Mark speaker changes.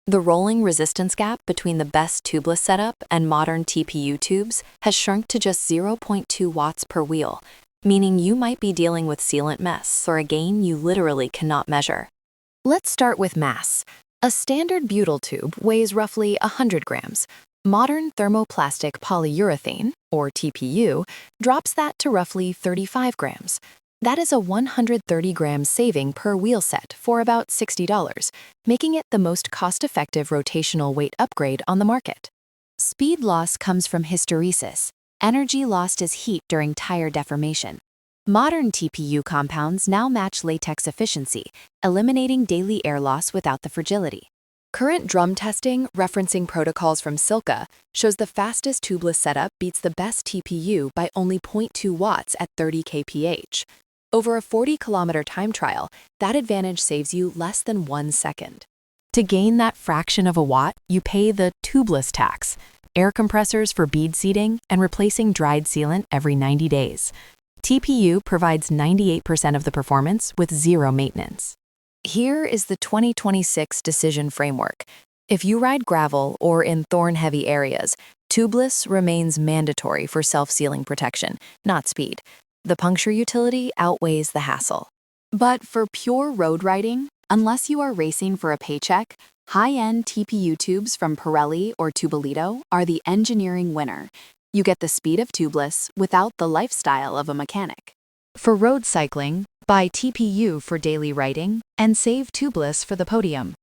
Speaker 1: The rolling resistance gap between the best tubeless setup and modern TPU tubes has shrunk to just 0.2 watts per wheel, meaning you might be dealing with sealant mess or a gain you literally cannot measure. Let's start with mass. A standard butyl tube weighs roughly 100 grams. Modern thermoplastic polyurethane, or TPU, drops that to roughly 35 grams. That is a 130-gram saving per wheel set for about $60, making it the most cost-effective rotational weight upgrade on the market. Speed loss comes from hysteresis. Energy lost is heat during tire deformation. Modern TPU compounds now match latex efficiency, eliminating daily air loss without the fragility. Current drum testing, referencing protocols from Silka, shows the fastest tubeless setup beats the best TPU by only 0.2 watts at 30 kph. Over a 40-kilometer time trial, that advantage saves you less than 1 second. To gain that fraction of a watt, you pay the Tubeless Tax, air compressors for bead seating and replacing dried sealant every 90 days. TPU provides 98% of the performance with zero maintenance. Here is the 2026 decision framework. If you ride gravel or in thorn-heavy areas, tubeless remains mandatory for self-sealing protection, not speed. The puncture utility outweighs the hassle. But for pure road riding, unless you are racing for a paycheck, high-end TPU tubes from Pirelli or Tubelito are the engineering winner. You get the speed of tubeless without the lifestyle of a mechanic. For road cycling, buy TPU for daily riding and save tubeless for the podium.